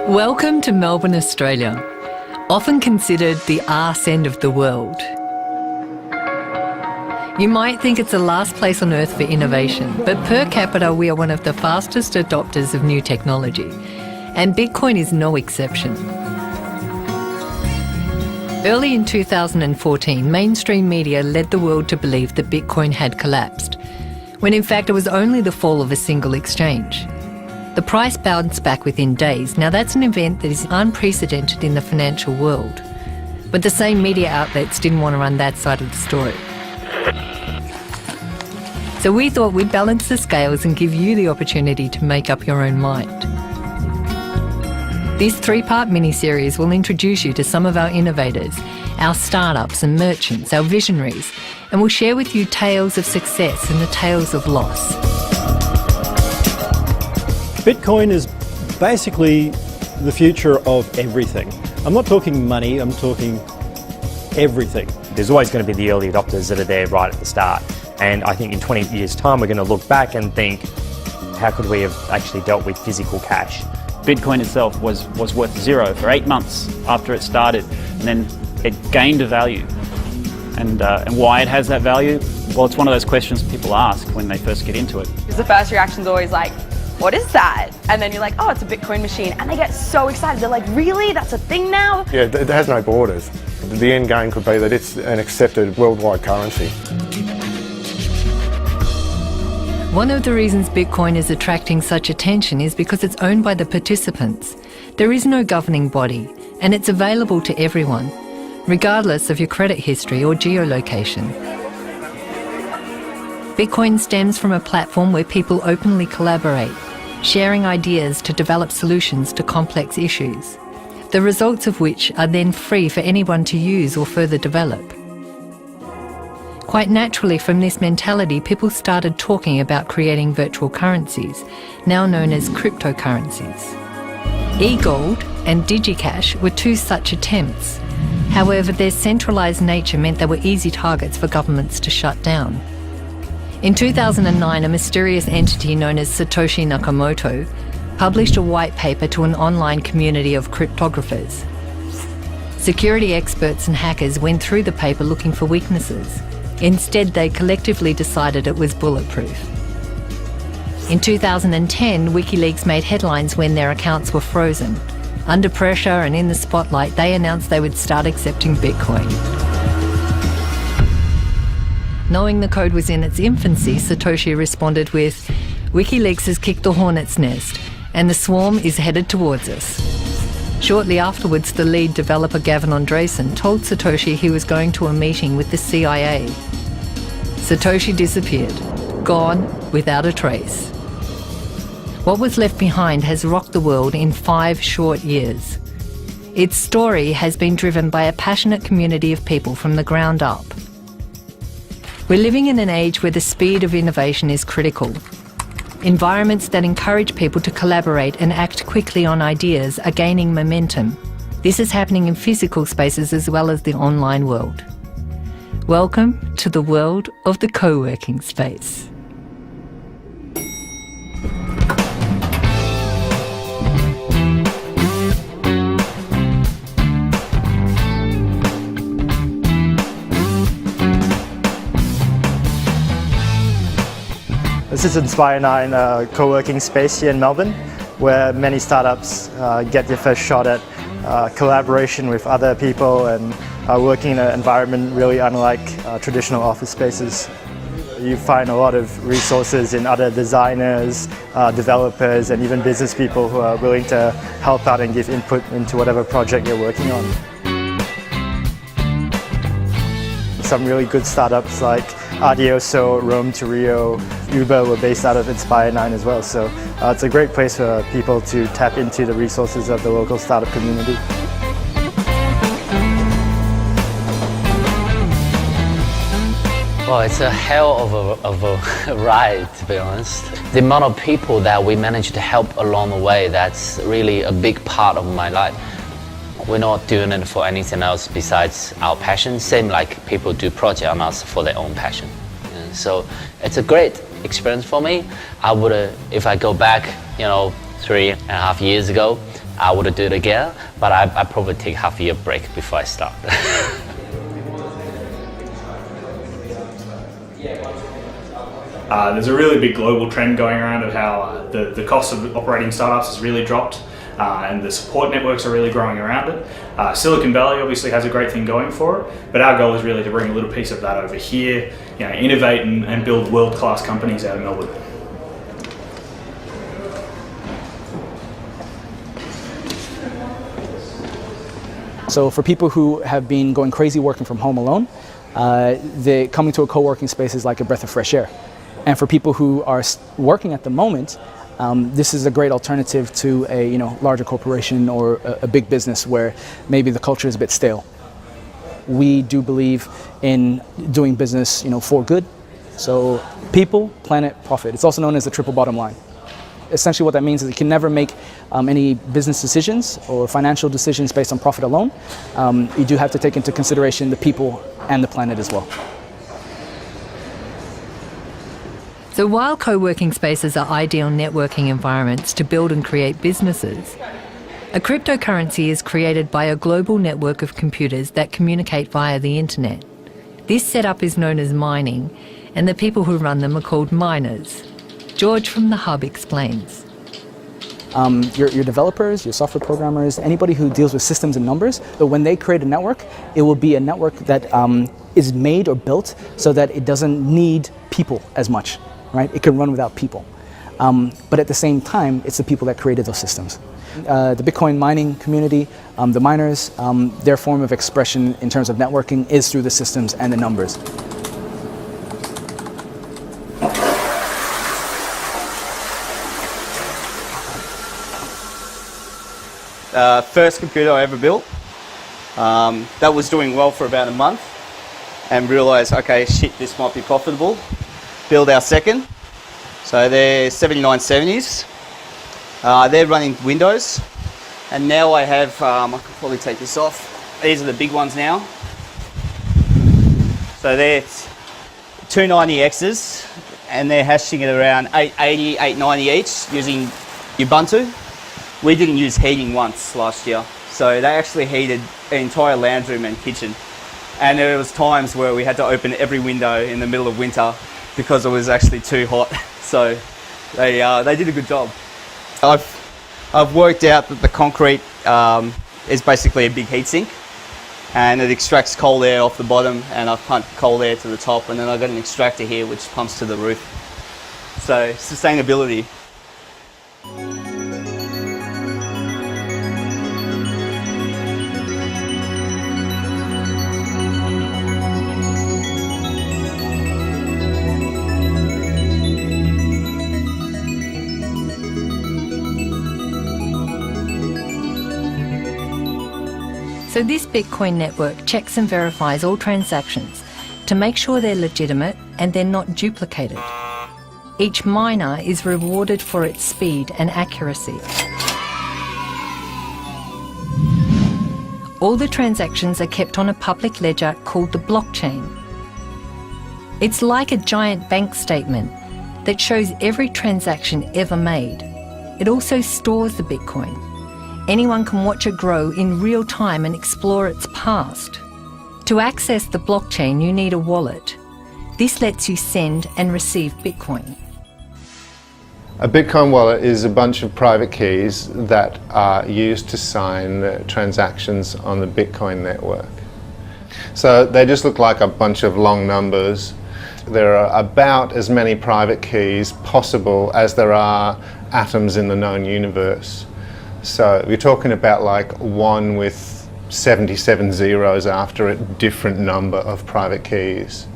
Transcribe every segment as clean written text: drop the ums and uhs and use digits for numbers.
Welcome to Melbourne, Australia, often considered the arse end of the world. You might think it's the last place on earth for innovation, but per capita we are one of the fastest adopters of new technology, and Bitcoin is no exception. Early in 2014, mainstream media led the world to believe that Bitcoin had collapsed, when in fact it was only the fall of a single exchange. The price bounced back within days. Now that's an event that is unprecedented in the financial world. But the same media outlets didn't want to run that side of the story. So we thought we'd balance the scales and give you the opportunity to make up your own mind. This three-part mini-series will introduce you to some of our innovators, our startups and merchants, our visionaries, and we'll share with you tales of success and the tales of loss. Bitcoin is basically the future of everything. I'm not talking money, I'm talking everything. There's always going to be the early adopters that are there right at the start. And I think in 20 years' time, we're going to look back and think, how could we have actually dealt with physical cash? Bitcoin itself was worth zero for 8 months after it started, and then it gained a value. And why it has that value? Well, it's one of those questions people ask when they first get into it. The first reaction is always like, what is that? And then you're like, oh, it's a Bitcoin machine. And they get so excited. They're like, really? That's a thing now? Yeah, it has no borders. The end game could be that it's an accepted worldwide currency. One of the reasons Bitcoin is attracting such attention is because it's owned by the participants. There is no governing body, and it's available to everyone, regardless of your credit history or geolocation. Bitcoin stems from a platform where people openly collaborate, sharing ideas to develop solutions to complex issues, the results of which are then free for anyone to use or further develop. Quite naturally, from this mentality, people started talking about creating virtual currencies, now known as cryptocurrencies. E-gold and DigiCash were two such attempts. However, their centralised nature meant they were easy targets for governments to shut down. In 2009, a mysterious entity known as Satoshi Nakamoto published a white paper to an online community of cryptographers. Security experts and hackers went through the paper looking for weaknesses. Instead, they collectively decided it was bulletproof. In 2010, WikiLeaks made headlines when their accounts were frozen. Under pressure and in the spotlight, they announced they would start accepting Bitcoin. Knowing the code was in its infancy, Satoshi responded with, "WikiLeaks has kicked the hornet's nest, and the swarm is headed towards us." Shortly afterwards, the lead developer Gavin Andresen told Satoshi he was going to a meeting with the CIA. Satoshi disappeared, gone without a trace. What was left behind has rocked the world in 5 short years. Its story has been driven by a passionate community of people from the ground up. We're living in an age where the speed of innovation is critical. Environments that encourage people to collaborate and act quickly on ideas are gaining momentum. This is happening in physical spaces as well as the online world. Welcome to the world of the co-working space. This is Inspire 9, a co-working space here in Melbourne, where many startups get their first shot at collaboration with other people and working in an environment really unlike traditional office spaces. You find a lot of resources in other designers, developers, and even business people who are willing to help out and give input into whatever project you're working on. Some really good startups like Adioso, Rome to Rio, Uber were based out of Inspire 9 as well, so it's a great place for people to tap into the resources of the local startup community. Well, it's a hell of a ride, to be honest. The amount of people that we managed to help along the way, that's really a big part of my life. We're not doing it for anything else besides our passion, same like people do project on us for their own passion. So it's a great experience for me. I would, if I go back, 3.5 years ago, I would do it again, but I probably take half a year break before I start. There's a really big global trend going around of how the cost of operating startups has really dropped, and the support networks are really growing around it. Silicon Valley obviously has a great thing going for it, but our goal is really to bring a little piece of that over here, innovate and build world-class companies out of Melbourne. So for people who have been going crazy working from home alone, coming to a co-working space is like a breath of fresh air. And for people who are working at the moment, this is a great alternative to a larger corporation or a big business where maybe the culture is a bit stale. We do believe in doing business for good. So people, planet, profit. It's also known as the triple bottom line. Essentially what that means is you can never make any business decisions or financial decisions based on profit alone. You do have to take into consideration the people and the planet as well. So while co-working spaces are ideal networking environments to build and create businesses, a cryptocurrency is created by a global network of computers that communicate via the internet. This setup is known as mining, and the people who run them are called miners. George from The Hub explains. Your developers, your software programmers, anybody who deals with systems and numbers, but when they create a network, it will be a network that is made or built so that it doesn't need people as much, right? It can run without people. But at the same time, it's the people that created those systems. The Bitcoin mining community, the miners, their form of expression in terms of networking is through the systems and the numbers. First computer I ever built. That was doing well for about a month and realised, okay, shit, this might be profitable. Build our second. So they're 7970s. They're running Windows. And now I have, I can probably take this off. These are the big ones now. So they're 290Xs and they're hashing at around 880, 890 each using Ubuntu. We didn't use heating once last year, so they actually heated the entire lounge room and kitchen. And there was times where we had to open every window in the middle of winter because it was actually too hot. So they did a good job. I've worked out that the concrete is basically a big heatsink, and it extracts cold air off the bottom, and I've pumped cold air to the top, and then I've got an extractor here which pumps to the roof. So sustainability. So this Bitcoin network checks and verifies all transactions to make sure they're legitimate and they're not duplicated. Each miner is rewarded for its speed and accuracy. All the transactions are kept on a public ledger called the blockchain. It's like a giant bank statement that shows every transaction ever made. It also stores the Bitcoin. Anyone can watch it grow in real time and explore its past. To access the blockchain, you need a wallet. This lets you send and receive Bitcoin. A Bitcoin wallet is a bunch of private keys that are used to sign transactions on the Bitcoin network. So they just look like a bunch of long numbers. There are about as many private keys possible as there are atoms in the known universe. So we're talking about like 1 with 77 zeros after a different number of private keys.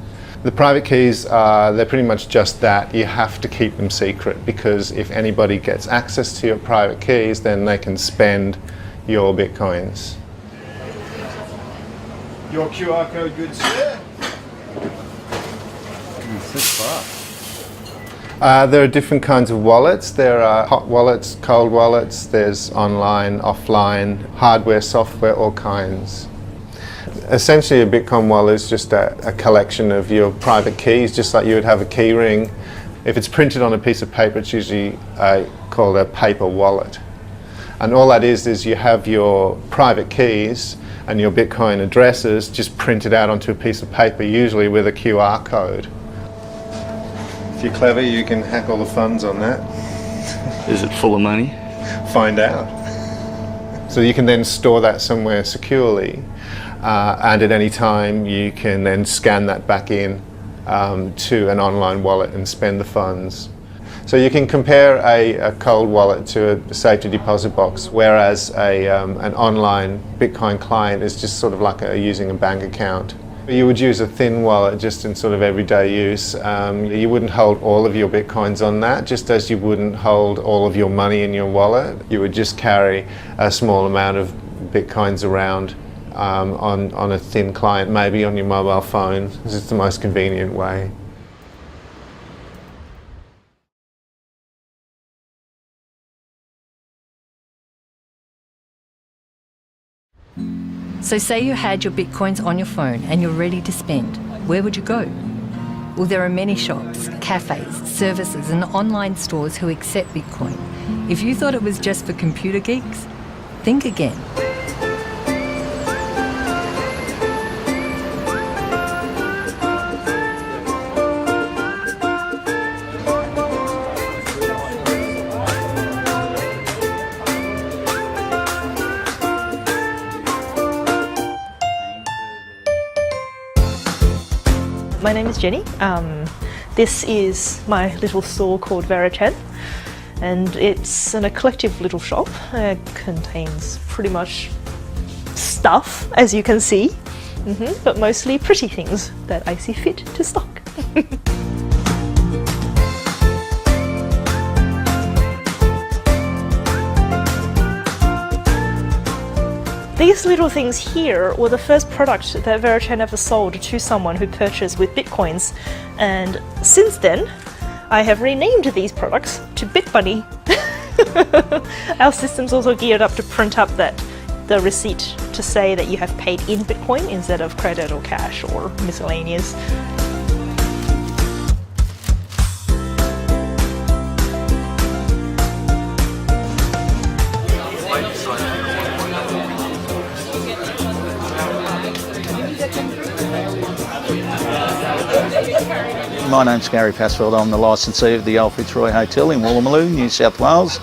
The private keys, they're pretty much just that. You have to keep them secret because if anybody gets access to your private keys, then they can spend your Bitcoins. Your QR code, good sir. There are different kinds of wallets. There are hot wallets, cold wallets, there's online, offline, hardware, software, all kinds. Essentially a Bitcoin wallet is just a collection of your private keys, just like you would have a key ring. If it's printed on a piece of paper, it's usually called a paper wallet. And all that is you have your private keys and your Bitcoin addresses just printed out onto a piece of paper, usually with a QR code. If you're clever, you can hack all the funds on that. Is it full of money? Find out. So you can then store that somewhere securely, and at any time you can then scan that back in to an online wallet and spend the funds. So you can compare a cold wallet to a safety deposit box, whereas an online Bitcoin client is just sort of like using a bank account. You would use a thin wallet just in sort of everyday use. You wouldn't hold all of your Bitcoins on that, just as you wouldn't hold all of your money in your wallet. You would just carry a small amount of Bitcoins around on a thin client, maybe on your mobile phone. This is the most convenient way. So say you had your Bitcoins on your phone and you're ready to spend. Where would you go? Well, there are many shops, cafes, services and online stores who accept Bitcoin. If you thought it was just for computer geeks, think again. My name is Jenny. This is my little store called Verachan, and it's an eclectic little shop. It contains pretty much stuff, as you can see, but mostly pretty things that I see fit to stock. These little things here were the first product that Verachan ever sold to someone who purchased with Bitcoins, and since then I have renamed these products to BitBunny. Our system's also geared up to print up the receipt to say that you have paid in Bitcoin instead of credit or cash or miscellaneous. My name's Gary Passfield. I'm the licensee of the Old Fitzroy Hotel in Woolloomooloo, New South Wales,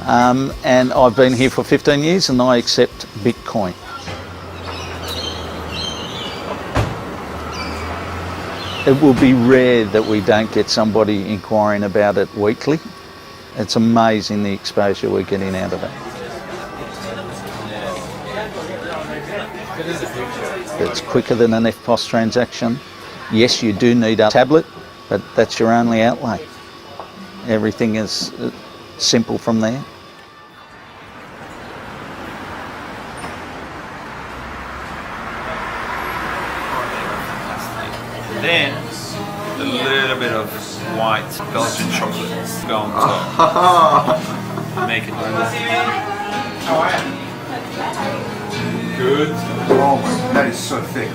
and I've been here for 15 years and I accept Bitcoin. It will be rare that we don't get somebody inquiring about it weekly. It's amazing the exposure we're getting out of it. It's quicker than an EFTPOS transaction. Yes, you do need a tablet, but that's your only outlay. Everything is simple from there. Then a little bit of white Belgian chocolate go on top. Make it good. Oh my, that is so thick.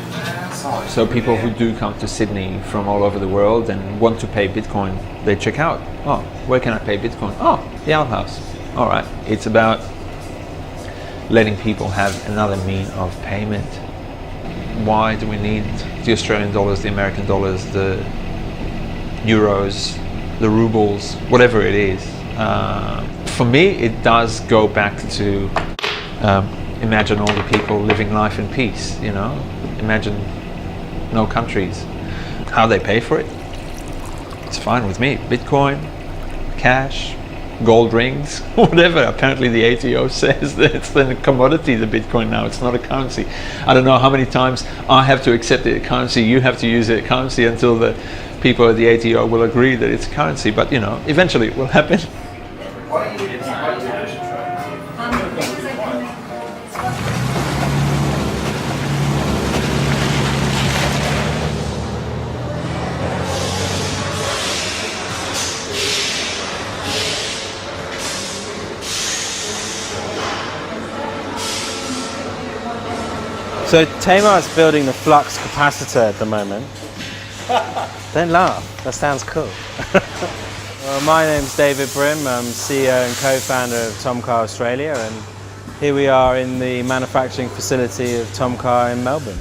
So people who do come to Sydney from all over the world and want to pay Bitcoin, they check out, oh, where can I pay Bitcoin? Oh, the outhouse. All right, it's about letting people have another mean of payment. Why do we need the Australian dollars, the American dollars, the euros, the rubles, whatever it is? For me, it does go back to imagine all the people living life in peace, you know? Imagine no countries. How they pay for it, it's fine with me. Bitcoin, cash, gold rings, whatever. Apparently the ATO says that it's a commodity, the Bitcoin now, it's not a currency. I don't know how many times I have to accept it a currency, you have to use it a currency until the people at the ATO will agree that it's a currency, but you know, eventually it will happen. So Tamar's building the flux capacitor at the moment. Don't laugh, that sounds cool. Well, my name's David Brim. I'm CEO and co-founder of Tomcar Australia, and here we are in the manufacturing facility of Tomcar in Melbourne.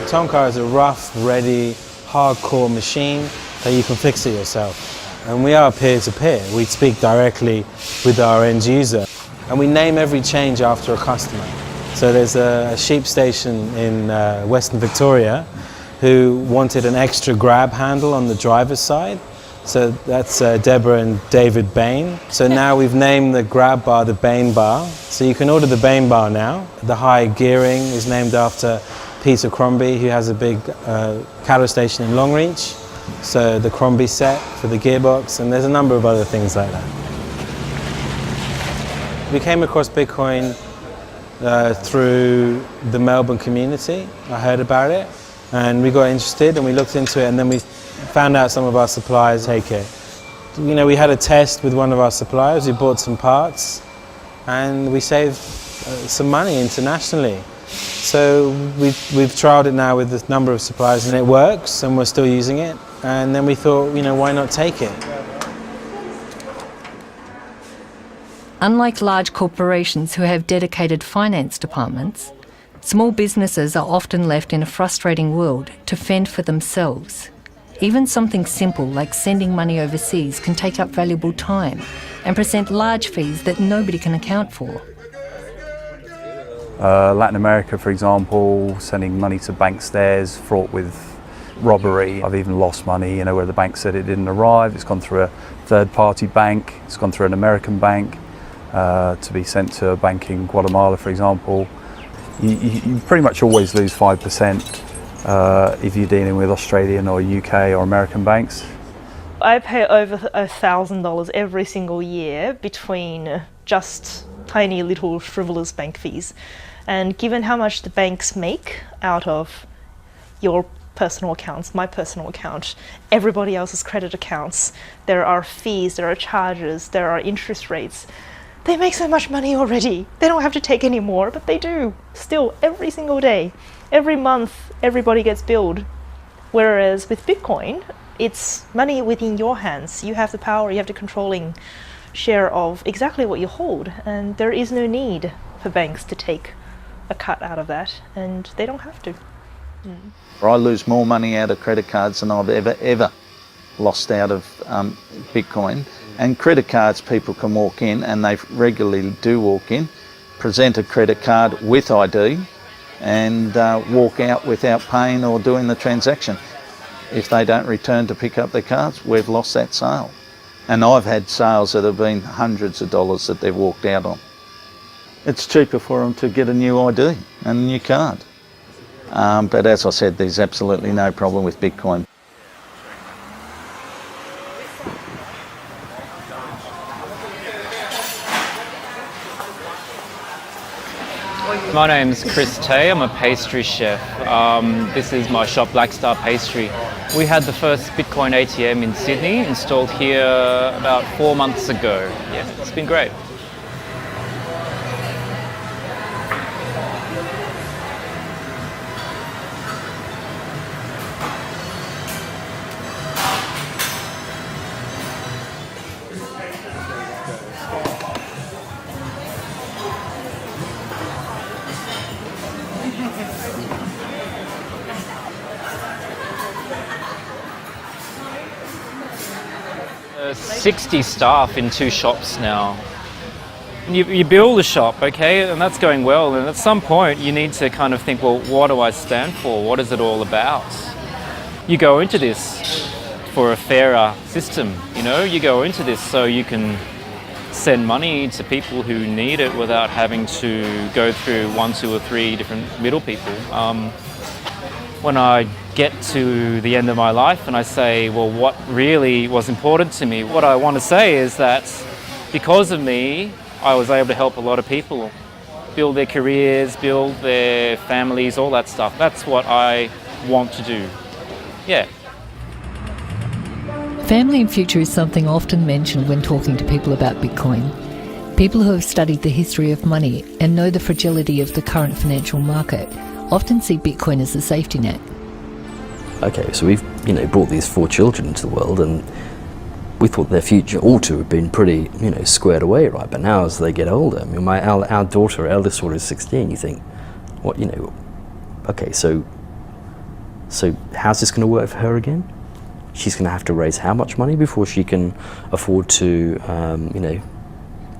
Tomcar is a rough, ready, hardcore machine that you can fix it yourself. And we are peer-to-peer. We speak directly with our end user. And we name every change after a customer. So there's a sheep station in Western Victoria who wanted an extra grab handle on the driver's side. So that's Deborah and David Bain. So now we've named the grab bar the Bain bar. So you can order the Bain bar now. The high gearing is named after Peter Crombie, who has a big cattle station in Longreach. So the Crombie set for the gearbox, and there's a number of other things like that. We came across Bitcoin through the Melbourne community. I heard about it, and we got interested, and we looked into it, and then we found out some of our suppliers take it. You know, we had a test with one of our suppliers. We bought some parts, and we saved some money internationally. So we've trialed it now with a number of suppliers, and it works, and we're still using it. And then we thought, you know, why not take it? Unlike large corporations who have dedicated finance departments, small businesses are often left in a frustrating world to fend for themselves. Even something simple like sending money overseas can take up valuable time and present large fees that nobody can account for. Latin America, for example, sending money to banks there is fraught with robbery. I've even lost money, you know, where the bank said it didn't arrive. It's gone through a third-party bank. It's gone through an American bank to be sent to a bank in Guatemala, for example. You pretty much always lose 5% if you're dealing with Australian or UK or American banks. I pay over $1,000 every single year between just tiny little frivolous bank fees. And given how much the banks make out of your personal accounts, my personal account, everybody else's credit accounts, there are fees, there are charges, there are interest rates. They make so much money already. They don't have to take any more, but they do. Still, every single day, every month, everybody gets billed. Whereas with Bitcoin, it's money within your hands. You have the power, you have the controlling share of exactly what you hold, and there is no need for banks to take a cut out of that, and they don't have to. I lose more money out of credit cards than I've ever lost out of Bitcoin. And credit cards, people can walk in, and they regularly do walk in, present a credit card with ID, and walk out without paying or doing the transaction. If they don't return to pick up their cards, we've lost that sale. And I've had sales that have been hundreds of dollars that they've walked out on. It's cheaper for them to get a new ID and a new card. But as I said, there's absolutely no problem with Bitcoin. My name's Chris Tay, I'm a pastry chef. This is my shop, Black Star Pastry. We had the first Bitcoin ATM in Sydney installed here about 4 months ago. Yeah, it's been great. There's 60 staff in 2 shops now. You build a shop, okay, and that's going well, and at some point you need to kind of think, well, what do I stand for? What is it all about? You go into this for a fairer system, you know? You go into this so you can send money to people who need it without having to go through 1, 2 or 3 different middle people. When I get to the end of my life and I say, well, what really was important to me, what I want to say is that because of me, I was able to help a lot of people build their careers, build their families, all that stuff. That's what I want to do. Yeah. Family and future is something often mentioned when talking to people about Bitcoin. People who have studied the history of money and know the fragility of the current financial market often see Bitcoin as a safety net. okay, so we've brought these 4 children into the world, and we thought their future ought to have been pretty squared away, right? But now as they get older, I mean, our daughter, our eldest daughter, is 16. You think, what, okay, so how's this going to work for her again? She's going to have to raise how much money before she can afford to,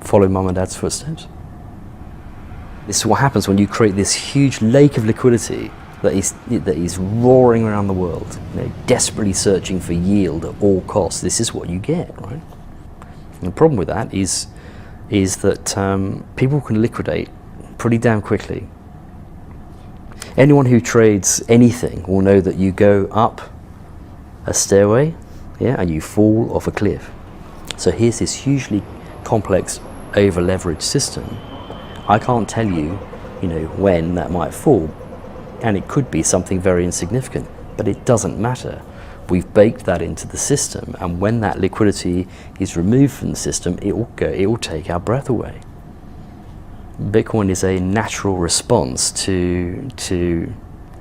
follow mum and dad's footsteps? This is what happens when you create this huge lake of liquidity that is roaring around the world, desperately searching for yield at all costs. This is what you get, right? And the problem with that is that people can liquidate pretty damn quickly. Anyone who trades anything will know that you go up a stairway, and you fall off a cliff. So here's this hugely complex, over-leveraged system. I can't tell you, when that might fall, and it could be something very insignificant, but it doesn't matter. We've baked that into the system, and when that liquidity is removed from the system, it will take our breath away. Bitcoin is a natural response to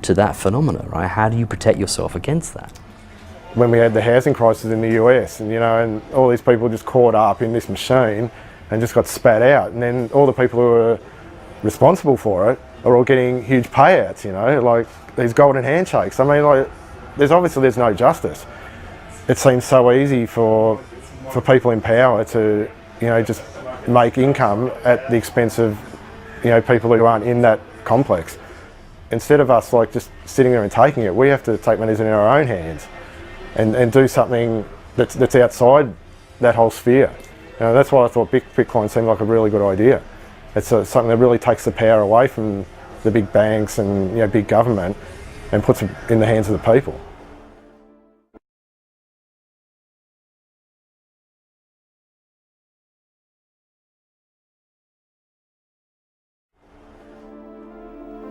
that phenomenon, right? How do you protect yourself against that? When we had the housing crisis in the US, and all these people just caught up in this machine and just got spat out, and then all the people who were responsible for it are all getting huge payouts, like these golden handshakes. I mean, there's no justice. It seems so easy for people in power to, just make income at the expense of, people who aren't in that complex. Instead of us just sitting there and taking it, we have to take matters in our own hands and do something that's outside that whole sphere. That's why I thought Bitcoin seemed like a really good idea. It's something that really takes the power away from the big banks and big government and puts it in the hands of the people.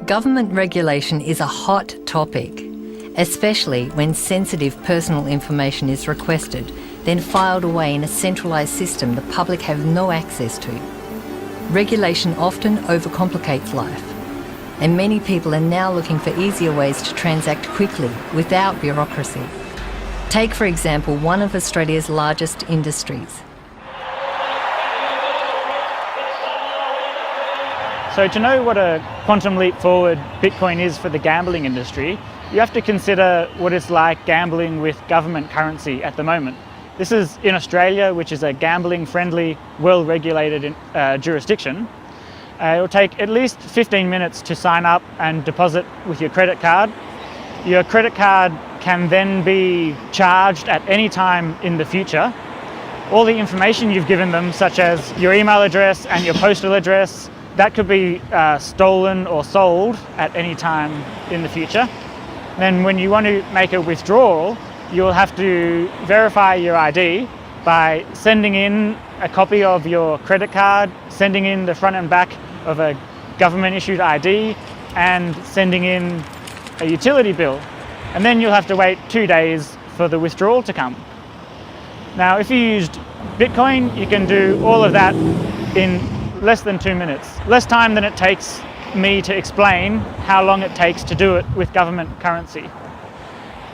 Government regulation is a hot topic, especially when sensitive personal information is requested, then filed away in a centralised system the public have no access to. Regulation often overcomplicates life, and many people are now looking for easier ways to transact quickly without bureaucracy. Take, for example, one of Australia's largest industries. So to know what a quantum leap forward Bitcoin is for the gambling industry, you have to consider what it's like gambling with government currency at the moment. This is in Australia, which is a gambling-friendly, well-regulated jurisdiction. It will take at least 15 minutes to sign up and deposit with your credit card. Your credit card can then be charged at any time in the future. All the information you've given them, such as your email address and your postal address, that could be stolen or sold at any time in the future. Then when you want to make a withdrawal, you'll have to verify your ID by sending in a copy of your credit card, sending in the front and back of a government-issued ID, and sending in a utility bill. And then you'll have to wait 2 days for the withdrawal to come. Now, if you used Bitcoin, you can do all of that in less than 2 minutes. Less time than it takes me to explain how long it takes to do it with government currency.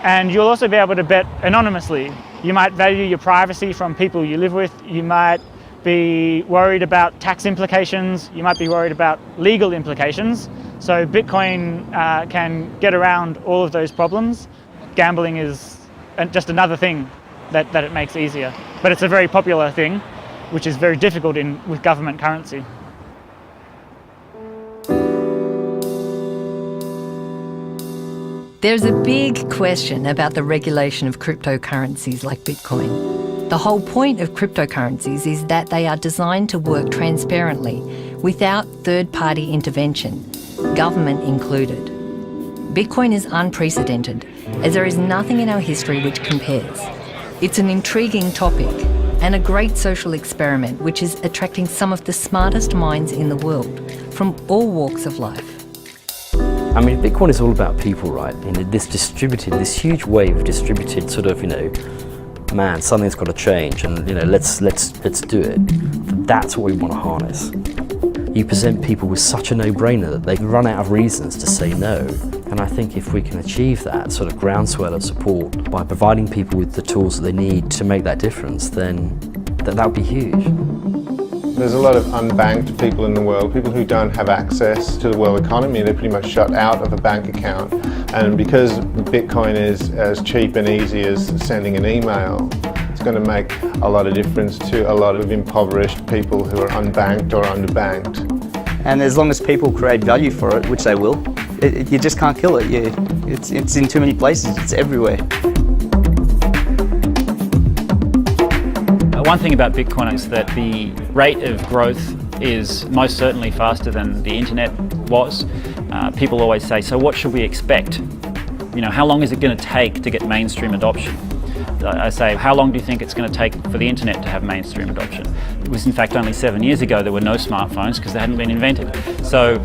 And you'll also be able to bet anonymously. You might value your privacy from people you live with. You might be worried about tax implications. You might be worried about legal implications. So Bitcoin can get around all of those problems. Gambling is just another thing that it makes easier. But it's a very popular thing, which is very difficult with government currency. There's a big question about the regulation of cryptocurrencies like Bitcoin. The whole point of cryptocurrencies is that they are designed to work transparently, without third-party intervention, government included. Bitcoin is unprecedented, as there is nothing in our history which compares. It's an intriguing topic, and a great social experiment which is attracting some of the smartest minds in the world, from all walks of life. I mean, Bitcoin is all about people, right? This huge wave of distributed sort of, man, something's got to change, and let's do it. That's what we want to harness. you present people with such a no-brainer that they run out of reasons to say no. And I think if we can achieve that sort of groundswell of support by providing people with the tools that they need to make that difference, then that would be huge. There's a lot of unbanked people in the world, people who don't have access to the world economy. They're pretty much shut out of a bank account. And because Bitcoin is as cheap and easy as sending an email, it's going to make a lot of difference to a lot of impoverished people who are unbanked or underbanked. And as long as people create value for it, which they will, you just can't kill it. It's in too many places, it's everywhere. One thing about Bitcoin is that the rate of growth is most certainly faster than the internet was. People always say, so what should we expect? You know, how long is it going to take to get mainstream adoption? I say, how long do you think it's going to take for the internet to have mainstream adoption? It was in fact only 7 years ago there were no smartphones because they hadn't been invented. So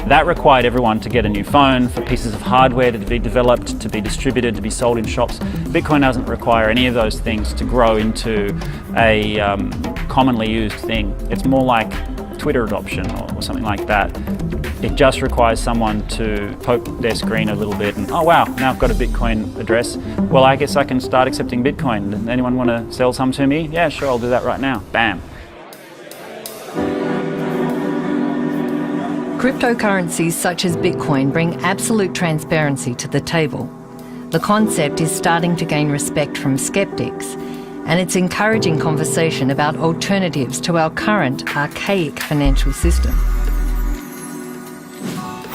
that required everyone to get a new phone, for pieces of hardware to be developed, to be distributed, to be sold in shops. Bitcoin doesn't require any of those things to grow into a commonly used thing. It's more like Twitter adoption or something like that. It just requires someone to poke their screen a little bit and, oh wow, now I've got a Bitcoin address. Well, I guess I can start accepting Bitcoin. Does anyone want to sell some to me? Yeah, sure, I'll do that right now. Bam. Cryptocurrencies such as Bitcoin bring absolute transparency to the table. The concept is starting to gain respect from skeptics, and it's encouraging conversation about alternatives to our current archaic financial system.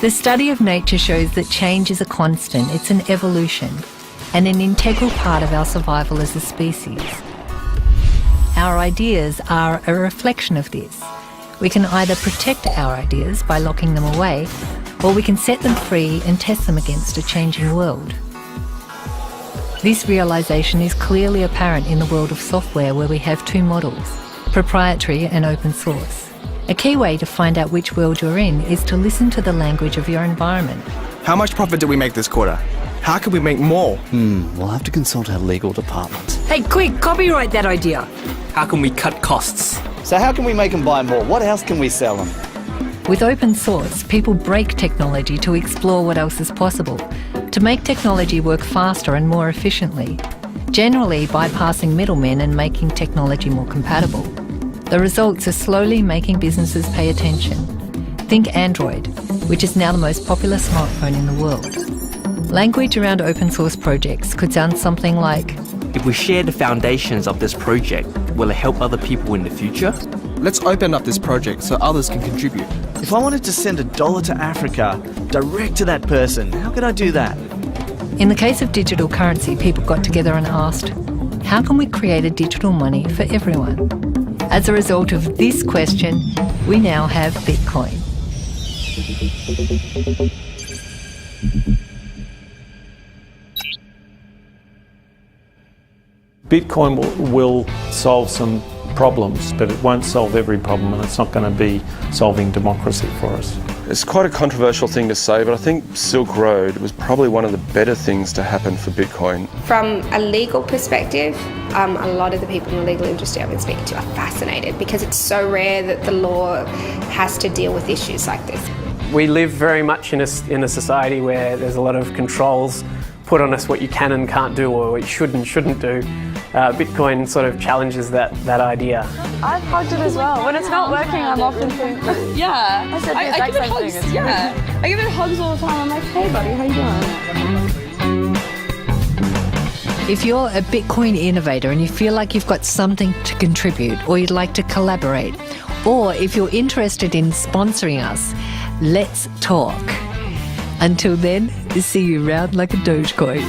The study of nature shows that change is a constant, it's an evolution, and an integral part of our survival as a species. Our ideas are a reflection of this. We can either protect our ideas by locking them away, or we can set them free and test them against a changing world. This realisation is clearly apparent in the world of software, where we have two models, proprietary and open source. A key way to find out which world you're in is to listen to the language of your environment. How much profit did we make this quarter? How can we make more? We'll have to consult our legal department. Hey, quick, copyright that idea. How can we cut costs? So how can we make them buy more? What else can we sell them? With open source, people break technology to explore what else is possible, to make technology work faster and more efficiently, generally bypassing middlemen and making technology more compatible. The results are slowly making businesses pay attention. Think Android, which is now the most popular smartphone in the world. Language around open source projects could sound something like, if we share the foundations of this project, will it help other people in the future? Let's open up this project so others can contribute. If I wanted to send $1 to Africa, direct to that person, how could I do that? In the case of digital currency, people got together and asked, how can we create a digital money for everyone? As a result of this question, we now have Bitcoin. Bitcoin will solve some problems, but it won't solve every problem, and it's not going to be solving democracy for us. It's quite a controversial thing to say, but I think Silk Road was probably one of the better things to happen for Bitcoin. From a legal perspective, a lot of the people in the legal industry I've been speaking to are fascinated because it's so rare that the law has to deal with issues like this. We live very much in a society where there's a lot of controls put on us, what you can and can't do or what you should and shouldn't do. Bitcoin sort of challenges that idea. I've hugged it as well. When it's not working, I'm often thinking, yeah. I said the exact same thing. Yeah. I give it hugs all the time. I'm like, hey buddy, how you doing? If you're a Bitcoin innovator and you feel like you've got something to contribute or you'd like to collaborate, or if you're interested in sponsoring us, let's talk. Until then, see you round like a Dogecoin.